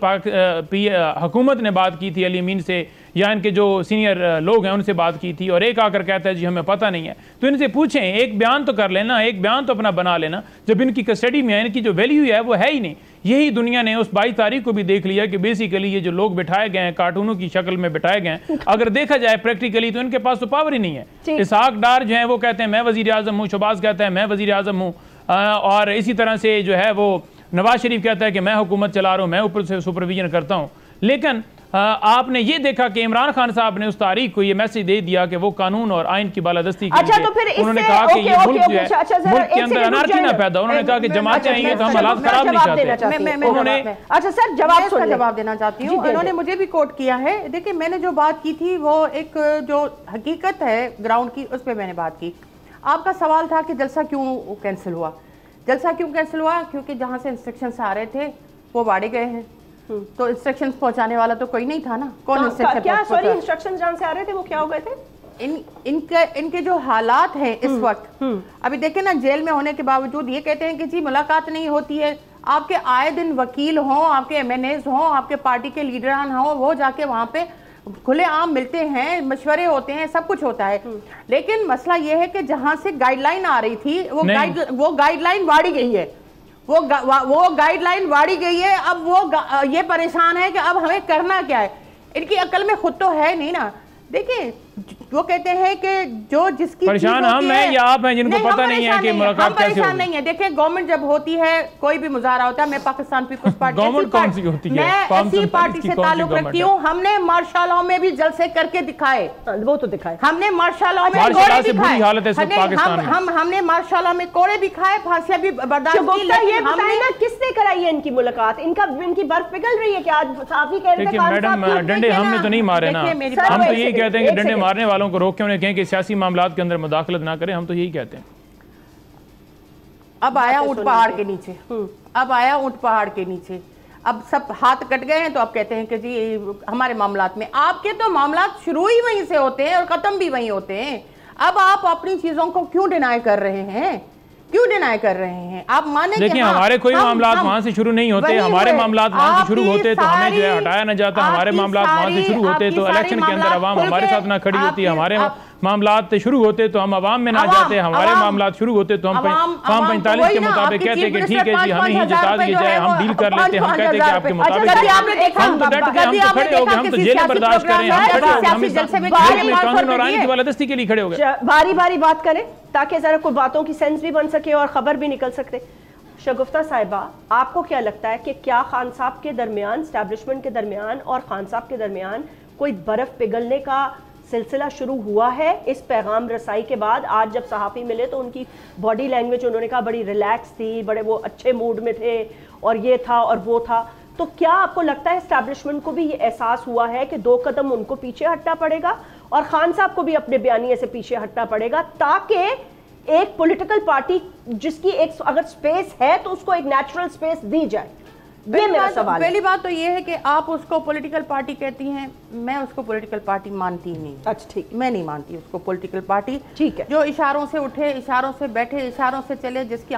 हुकूमत ने बात की थी अली अमीन से, या इनके जो सीनियर लोग हैं उनसे बात की थी, और एक आकर कहता है जी हमें पता नहीं है। तो इनसे पूछें, एक बयान तो कर लेना, एक बयान तो अपना बना लेना। जब इनकी कस्टडी में है, इनकी जो वैल्यू है वो है ही नहीं। यही दुनिया ने उस 22 तारीख को भी देख लिया कि बेसिकली ये जो लोग बिठाए गए हैं, कार्टूनों की शक्ल में बिठाए गए हैं, अगर देखा जाए प्रैक्टिकली तो इनके पास तो पावर ही नहीं है। इसहाक डार जो है वो कहते हैं मैं वजीर आजम हूँ, शहबाज कहता है मैं वजीर आजम हूँ, और इसी तरह से जो है वो नवाज शरीफ कहता है कि मैं हुकूमत चला रहा हूँ, मैं ऊपर से सुपरविजन करता हूँ। लेकिन आपने ये देखा कि इमरान खान साहब ने उस तारीख को ये मैसेज दे दिया कि वो कानून और आइन की बालादस्ती के लिए, तो फिर उन्होंने कहा कि ये मुल्क जो है मुल्क के अंदर अनार्की ना पैदा, उन्होंने कहा कि जमातें आई हैं तो हम हालात खराब नहीं चाहते। उन्होंने अच्छा सर जवाब देना चाहती हूँ। उन्होंने मुझे भी कोट किया है। देखिए मैंने जो बात की थी वो एक जो हकीकत है ग्राउंड की, उस पर मैंने बात की। आपका सवाल था कि जलसा क्यों कैंसिल हुआ। जलसा क्यों कैंसिल हुआ? क्योंकि जहाँ से इंस्ट्रक्शंस आ रहे थे वो बाड़े गए हैं, तो इंस्ट्रक्शंस पहुंचाने वाला तो कोई नहीं था ना। कौन इंस्ट्रक्शंस जहां से आ रहे थे वो क्या हो गए थे? इनके जो हालात हैं इस वक्त, अभी देखें ना, जेल में होने के बावजूद ये कहते हैं कि जी मुलाकात नहीं होती है। आपके आए दिन वकील हों, आपके MNAs हों, आपके पार्टी के लीडरान हों, वो जाके वहां पे खुले आम मिलते हैं, मशवरे होते हैं, सब कुछ होता है। लेकिन मसला ये है कि जहां से गाइडलाइन आ रही थी वो गाइडलाइन वाड़ी गई है, वो गाइडलाइन वाड़ी गई है। अब वो ये परेशान है कि अब हमें करना क्या है। इनकी अकल में खुद तो है नहीं ना। देखिए वो कहते हैं कि जो जिसकी परेशान हम हैं या आप हैं जिनको पता नहीं है कि मुलाकात कैसे होगी। परेशान नहीं है। देखिए गवर्नमेंट जब होती है, कोई भी मुजाहरा होता है, मैं पाकिस्तान पीपल्स पार्टी गवर्नमेंट कौन सी होती है, मैं ऐसी पार्टी से ताल्लुक रखती हूँ। हमने मार्शल लॉ में भी जलसे करके दिखाए, वो तो दिखाए। हमने मार्शल लॉ में हमने मार्शल लॉ में कोड़े भी खाए, फांसियां भी बर्दाश्त की। ये बताइए ना किसने कराई है इनकी मुलाकात? इनकी बर्फ पिघल रही है क्या? आज साफ ही कह रहे थे मैडम डंडे हमने तो नहीं मारे ना, हम तो यही कहते हैं कि डंडे मारने वालों को रोक के उन्हें कहें कि सियासी मामलात के अंदर मुदाखलत ना करें। हम तो यही कहते हैं। अब आया ऊंट पहाड़ के नीचे, अब आया ऊंट पहाड़ के नीचे, अब सब हाथ कट गए हैं तो अब कहते हैं कि जी हमारे मामलात में। आपके तो मामलात शुरू ही वहीं से होते हैं और खत्म भी वहीं होते हैं। अब आप अपनी चीजों को क्यों डिनाई कर रहे हैं? क्यों डिनाई कर रहे हैं? आप माने देखिए हमारे कोई मामलात वहां से शुरू नहीं होते, हमारे मामलात वहां से शुरू होते तो हमें जो है हटाया ना जाता। हमारे मामलात वहां से शुरू होते तो इलेक्शन के अंदर अवाम हमारे साथ ना खड़ी होती। हमारे मामलात शुरू होते तो हम अवाम में ना जाते। हमारे मामलात शुरू होते तो हम फॉर्म 45 के मुताबिक कहते कि ठीक है जी हमें ही जिता दी जाए, हम डील कर लेते। हम कहते कि आपके मुताबिक हम तो डट गए, हम तो खड़े हो गए, हम तो जेलें बर्दाश्त करें, हम खड़े हो गए, हम कानून और आइन की बालादस्ती के लिए खड़े हो गए। बारी बारी बात करें ताकि जरा कोई बातों की सेंस भी बन सके और खबर भी निकल सकते। शगुफ्ता साहिबा, आपको क्या लगता है कि क्या खान साहब के दरमियान, एस्टैब्लिशमेंट के दरमियान और खान साहब के दरमियान कोई बर्फ पिघलने का सिलसिला शुरू हुआ है इस पैगाम रसाई के बाद? आज जब सहाफ़ी मिले तो उनकी बॉडी लैंग्वेज, उन्होंने कहा बड़ी रिलैक्स थी, बड़े वो अच्छे मूड में थे और ये था और वो था। तो क्या आपको लगता है एस्टैब्लिशमेंट को भी ये एहसास हुआ है कि 2 कदम उनको पीछे हटना पड़ेगा और खान साहब को भी अपने बयानिए से पीछे हटना पड़ेगा ताकि एक पॉलिटिकल पार्टी जिसकी एक अगर स्पेस है तो उसको एक नेचुरल स्पेस दी जाए? ये मेरा सवाल है। पहली बात तो ये है कि आप उसको पॉलिटिकल पार्टी कहती हैं, मैं उसको पॉलिटिकल पार्टी मानती नहीं। अच्छा ठीक, मैं नहीं मानती उसको पॉलिटिकल पार्टी। ठीक है, जो इशारों से उठे, इशारों से बैठे, इशारों से चले, जिसकी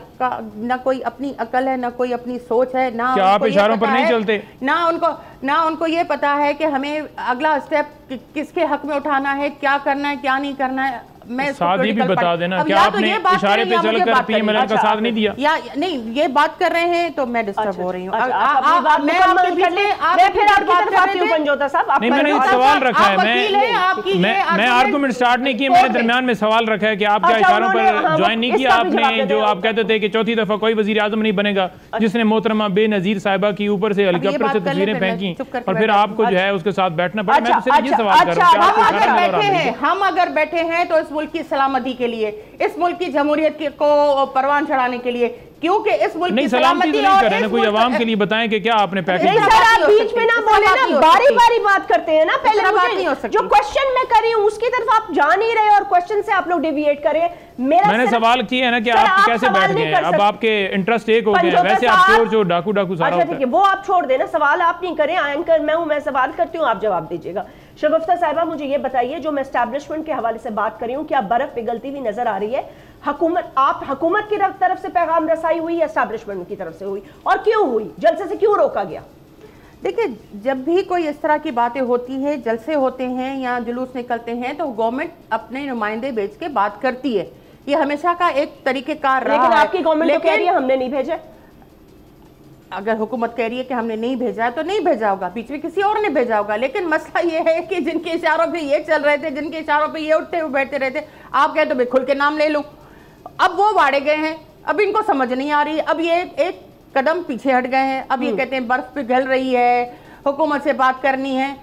ना कोई अपनी अकल है, ना कोई अपनी सोच है, ना क्या आप इशारों पर नहीं चलते? ना उनको ये पता है कि हमें अगला स्टेप किसके हक में उठाना है, क्या करना है, क्या नहीं करना है। मैं साथ ही भी बता देना कि आपने इशारे पे चलकर पीएमएलएन का साथ नहीं दिया या नहीं, ये बात कर रहे हैं तो मैं डिस्टर्ब हो रही हूँ। नहीं, मैंने सवाल रखा है, मैं आर्गुमेंट स्टार्ट नहीं किया, मैंने दरमियान में सवाल रखा है कि आप क्या इशारों पर ज्वाइन नहीं किया आपने, जो आप कहते थे कि चौथी दफा कोई वजीर आजम नहीं बनेगा जिसने मोहतरमा बेनजीर साहिबा की ऊपर से हेलीकॉप्टर से तस्वीरें फेंकी और फिर आपको जो है उसके साथ बैठना पड़ा। मैं तो ये सवाल कर रहा हूं, हम अगर बैठे हैं तो इस मुल्क की सलामती के लिए, इस मुल्क की जमहूरियत को परवान चढ़ाने के लिए, क्योंकि इस मुल्क की सलामती नहीं कर रहे हैं। कोई आवाम के लिए बताएं कि क्या आपने पैकेज बीच में ना बोले ना, बारी बारी बात करते हैं ना। पहले मुझे जो क्वेश्चन मैं कर रही हूँ उसकी तरफ आप जा नहीं रहे और क्वेश्चन से आप लोग डिविएट करें। मैंने सवाल किया है ना कि आप कैसे बैठ गए, अब आपके इंटरेस्ट एक हो गए, वैसे आप चोर जो डाकू सारा होता है। वो आप छोड़ देना, सवाल आप नहीं करें, एंकर मैं हूं, मैं सवाल करती हूँ, आप जवाब दीजिएगा। शगुफ्ता साहिबा मुझे ये बताइए, जो मैं एस्टैब्लिशमेंट के हवाले से बात कर रही हूँ, क्या बर्फ पिघलती हुई नजर आ रही है? हुकूमत की तरफ से पैगाम रसाई हुई या एस्टैब्लिशमेंट की तरफ से हुई, और क्यों हुई? जलसे से क्यों रोका गया? देखिए, जब भी कोई इस तरह की बातें होती है, जलसे होते हैं या जुलूस निकलते हैं, तो गवर्नमेंट अपने नुमाइंदे भेज के बात करती है, ये हमेशा का एक तरीकेकार रहा है। लेकिन आपकी गवर्नमेंट तो कह रही है हमने नहीं भेजा। अगर हुकूमत कह रही है कि हमने नहीं भेजा तो नहीं भेजा होगा, बीच में किसी और ने भेजा होगा। लेकिन मसला ये है कि जिनके इशारों पे ये चल रहे थे, जिनके इशारों पे ये उठते हुए बैठते रहते, आप कहे तो मैं खुल के नाम ले लूं, अब वो वाड़े गए हैं, अब इनको समझ नहीं आ रही, अब ये एक कदम पीछे हट गए हैं, अब ये कहते हैं बर्फ पिघल रही है, हुकूमत से बात करनी है।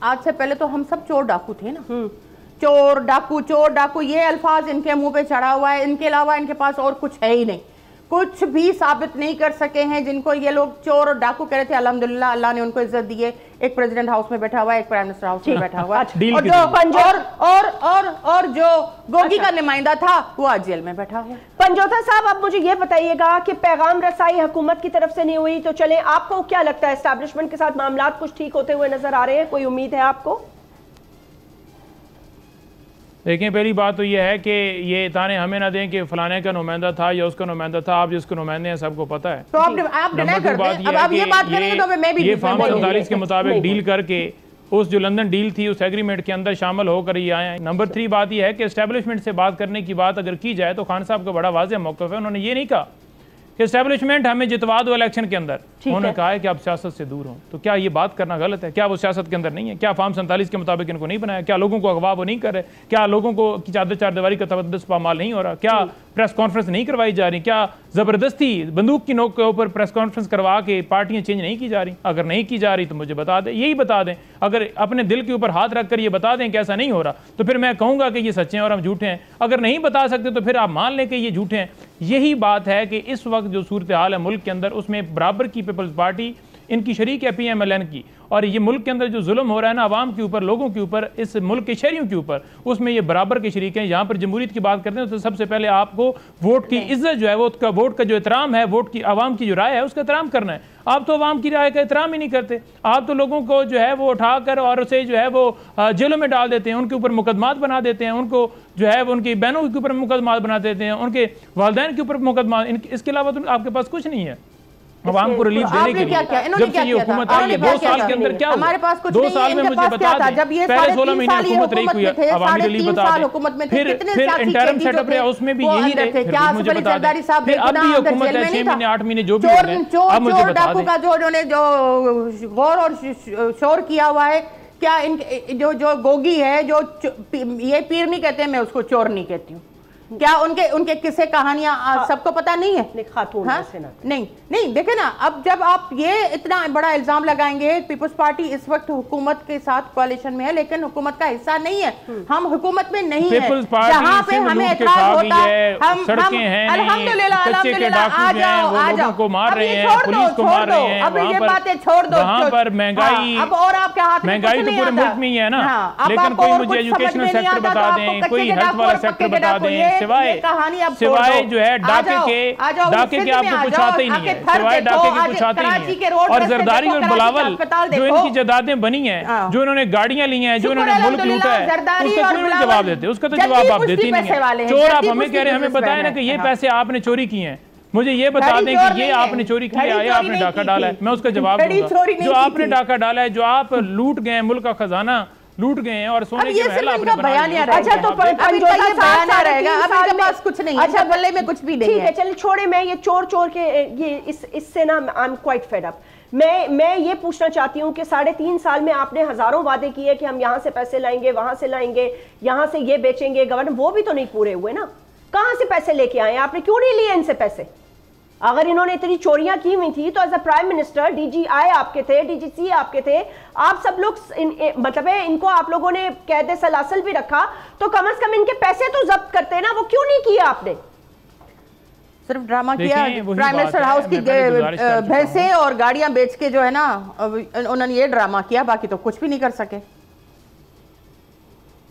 आज से पहले तो हम सब चोर डाकू थे ना, चोर डाकू ये अल्फाज इनके मुंह पे चढ़ा हुआ है, इनके अलावा इनके पास और कुछ है ही नहीं, कुछ भी साबित नहीं कर सके हैं। जिनको ये लोग चोर और डाकू कह रहे थे, अल्हम्दुलिल्लाह अल्लाह ने उनको इज्जत दी है। एक प्रेसिडेंट हाउस में बैठा हुआ है, एक प्राइम मिनिस्टर हाउस में बैठा हुआ है, और जो गोगी का नुमाइंदा था वो आज जेल में बैठा हुआ है। पंजोता साहब, आप मुझे ये बताइएगा कि पैगाम रसाई हुकूमत की तरफ से नहीं हुई तो चले, आपको क्या लगता है एस्टैब्लिशमेंट के साथ मामला कुछ ठीक होते हुए नजर आ रहे हैं? कोई उम्मीद है आपको? देखें, पहली बात तो यह है कि ये ताने हमें ना दें कि फलाने का नुमाइंदा था या उसका नुमाइंदा था, आप जिसके नुमाइंदे हैं सबको पता है। तो आप डिनाई कर दें। अब आप ये बात करेंगे तो मैं भी ये फार्म 47 के मुताबिक डील करके उस जो लंदन डील थी उस एग्रीमेंट के अंदर शामिल होकर ये आए हैं। नंबर 3 बात यह है कि एस्टैब्लिशमेंट से बात करने की बात अगर की जाए तो खान साहब का बड़ा वाज़ेह मौक़िफ़ है। उन्होंने ये नहीं कहा कि एस्टैब्लिशमेंट हमें जितवा दो इलेक्शन के अंदर, उन्होंने कहा है कि आप सियासत से दूर हो। तो क्या ये बात करना गलत है? क्या वो सियासत के अंदर नहीं है? क्या फार्म 47 के मुताबिक इनको नहीं बनाया? क्या लोगों को अगवा वो नहीं कर रहे? क्या लोगों को की चार दीवारी का तवद्दुस पामाल नहीं हो रहा? क्या प्रेस कॉन्फ्रेंस नहीं करवाई जा रही? क्या जबरदस्ती बंदूक की नोक के ऊपर प्रेस कॉन्फ्रेंस करवा के पार्टियां चेंज नहीं की जा रही? अगर नहीं की जा रही तो मुझे बता दें, यही बता दें। अगर अपने दिल के ऊपर हाथ रख कर ये बता दें कि ऐसा नहीं हो रहा, तो फिर मैं कहूंगा कि ये सच्चे हैं और हम झूठे हैं। अगर नहीं बता सकते तो फिर आप मान लें कि ये झूठे हैं। यही बात है कि इस वक्त जो सूरत हाल है मुल्क के अंदर, उसमें बराबर की पीपल्स पार्टी इनकी शरीक है PMLN की, और ये मुल्क के अंदर जो जुल्म हो रहा है ना आवाम के ऊपर, लोगों के ऊपर, इस मुल्क के शहरियों के ऊपर, उसमें ये बराबर के शरीक हैं। यहाँ पर जमहूरियत की बात करते हैं तो सबसे पहले आपको वोट की इज्जत जो है, वो वोट का जो एहतराम है, वोट की आवाम की जो राय है उसका एहतराम करना है। आप तो आवाम की राय का एहतराम ही नहीं करते। आप तो लोगों को जो है वो उठाकर और उसे जो है वो जेलों में डाल देते हैं, उनके ऊपर मुकदमात बना देते हैं, उनको जो है वो उनकी बहनों के ऊपर मुकदमात बना देते हैं, उनके वालिदैन के ऊपर मुकदमा। इसके अलावा तो आपके पास कुछ नहीं है आवाम को रिलीफ देने के लिए। जब से ये हुकूमत आई है 2 साल के अंदर क्या हुआ? हमारे पास कुछ 2 साल में मुझे बता दें, पहले 16 महीने हुकूमत रही हुई है, अवामी रिलीफ बता दें। फिर इंटरिम सेटअप रहा, उसमें भी यही रहे, फिर मुझे बता दें। फिर अब भी हुकूमत है 6 महीने 8 महीने जो भी हो गए, अब मुझे बता दें का जो उन्होंने जो गौर और शोर किया हुआ है, क्या जो गोगी है, जो ये पीर नहीं कहते, मैं उसको चोर नहीं कहती हूँ, क्या उनके किस्से कहानियां सबको पता नहीं है? खातून नहीं देखे ना, अब जब आप ये इतना बड़ा इल्जाम लगाएंगे, पीपल्स पार्टी इस वक्त हुकूमत के साथ कोalition में है लेकिन हुकूमत का हिस्सा नहीं है, हम हुकूमत में नहीं है, जहां पे हमें एतराज होता है, हम अल्हम्दुलिल्लाह आ जाओ को मार रहे हैं, पुलिस को मार रहे हैं, अब ये बातें छोड़ दो। वहां पर महंगाई, अब और आपके हाथ में महंगाई तो पूरे मुल्क में ही है ना, लेकिन कोई मुझे एजुकेशनल सेक्टर बता दें, कोई हेल्थ वाला सेक्टर बता दें, सिवाय जो है डाके के आपको कुछ आते ही नहीं है, सिवाय डाके के कुछ आते ही नहीं है। और जरदारी और बिलावल जो इनकी जायदादें बनी हैं, जो इन्होंने गाड़ियां ली हैं, जो इन्होंने मुल्क लूटा है, उसका क्यों नहीं जवाब देते? उसका तो जवाब आप देते नहीं है। चोर आप हमें कह रहे हैं, हमें बताया ना कि ये पैसे आपने चोरी किए हैं, मुझे ये बता दें कि ये आपने चोरी किया है, आपने डाका डाला है, मैं उसका जवाब दूंगा। जो आपने डाका डाला है, जो आप लूट गए मुल्क का खजाना, लूट गए हैं और सोने के महल आपने बना लिए। अच्छा तो बयानिया रहेगा, अब इनके पास कुछ नहीं है, अच्छा बल्ले में कुछ भी नहीं है। ठीक है चलिए छोड़े, मैं ये चोर के ये इससे ना I am quite fed up. मैं ये पूछना चाहती हूँ कि 3.5 साल में आपने हजारों वादे किए कि हम यहाँ से पैसे लाएंगे, वहां से लाएंगे, यहाँ से ये बेचेंगे, गवर्नर वो भी तो नहीं पूरे हुए ना। कहाँ से पैसे लेके आए? आपने क्यों नहीं लिए इनसे पैसे? अगर इन्होंने इतनी चोरियां की हुई थी तो as a prime minister DGI आपके थे, DGC आपके थे, आप सब लोग मतलब है इनको आप लोगों ने कैद सलासल भी रखा, तो कम से कम इनके पैसे तो जब्त करते ना, वो क्यों नहीं किया आपने? सिर्फ ड्रामा किया। प्राइम मिनिस्टर हाउस की भैंसे और गाड़ियां बेच के जो है ना उन्होंने ये ड्रामा किया, बाकी तो कुछ भी नहीं कर सके।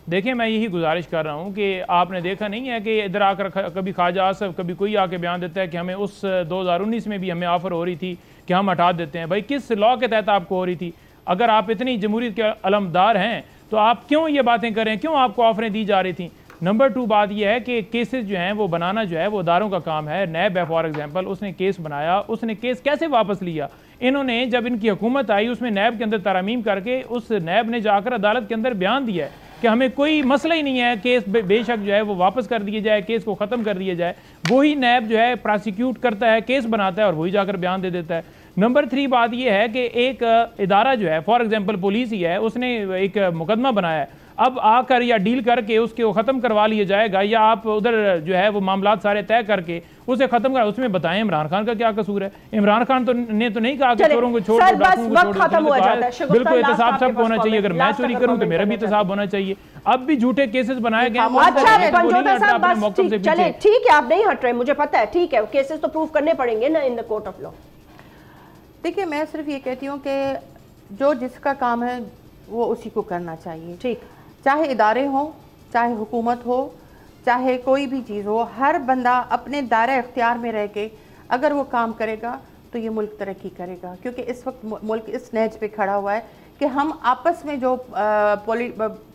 देखिए मैं यही गुजारिश कर रहा हूँ कि आपने देखा नहीं है कि इधर आकर कभी ख्वाजा आसफ, कभी कोई आके बयान देता है कि हमें उस 2019 में भी हमें ऑफर हो रही थी कि हम हटा देते हैं। भाई किस लॉ के तहत आपको हो रही थी? अगर आप इतनी जमहूरियत के अलमदार हैं तो आप क्यों ये बातें करें, क्यों आपको ऑफरें दी जा रही थी? नंबर 2 बात यह है कि केसेस जो हैं वो बनाना जो है वो अदारों का काम है। नैब है फॉर एग्जांपल, उसने केस बनाया, उसने केस कैसे वापस लिया? इन्होंने जब इनकी हुकूमत आई उसमें नैब के अंदर तरमीम करके उस नैब ने जाकर अदालत के अंदर बयान दिया है कि हमें कोई मसला ही नहीं है, केस बेशक जो है वो वापस कर दिया जाए, केस को ख़त्म कर दिया जाए। वही नैब जो है प्रोसिक्यूट करता है, केस बनाता है और वही जाकर बयान दे देता है। नंबर 3 बात यह है कि एक इदारा जो है फॉर एग्जांपल पुलिस ही है, उसने एक मुकदमा बनाया है, अब आकर या डील करके उसके ख़त्म करवा लिया जाएगा, या आप उधर जो है वो मामलात सारे तय करके उसे खत्म कर, उसमें बताएं इमरान खान का क्या कसूर है? इमरान खान तो ने तो नहीं कहा कि चोरों को छोड़ दो, डाकुओं को छोड़ दो। बिल्कुल एहतसाब सबको होना चाहिए, अगर मैं चोरी करूं तो मेरा भी एहतसाब होना चाहिए। अब भी झूठे केसेस बनाए गए। चले ठीक है, आप नहीं हट रहे, मुझे पता है, ठीक है, केसेस तो प्रूव करने पड़ेंगे ना in the court of law. देखिए मैं सिर्फ ये कहती हूँ कि जो जिसका काम है वो उसी को करना चाहिए, ठीक, चाहे इदारे हों, चाहे हुकूमत हो, चाहे कोई भी चीज़ हो, हर बंदा अपने दायरे इख्तियार में रह के अगर वो काम करेगा तो ये मुल्क तरक्की करेगा। क्योंकि इस वक्त मुल्क इस नहज पे खड़ा हुआ है कि हम आपस में जो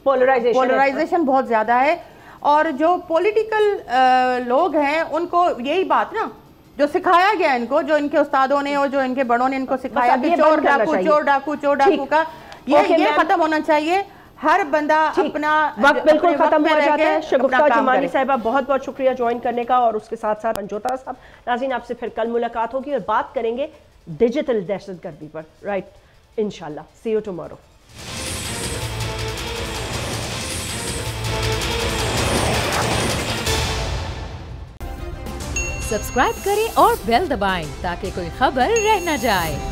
पोलराइजेशन बहुत ज़्यादा है, और जो पॉलिटिकल लोग हैं उनको यही बात ना जो सिखाया गया इनको, जो इनके उस्तादों ने और जो इनके बड़ों ने इनको सिखाया कि चोर डाकू का ये खत्म होना चाहिए। हर बंदा अपना वक्त बिल्कुल खत्म हो जाता है। शगुफ्ता जमानी साहिबा बहुत बहुत शुक्रिया ज्वाइन करने का, और उसके साथ साथ मंजोता साहब। नाज़रीन आपसे फिर कल मुलाकात होगी और बात करेंगे डिजिटल दहशतगर्दी पर, राइट, इंशाल्लाह। सी यू टुमारो। सब्सक्राइब करें और बेल दबाएं ताकि कोई खबर रह न जाए।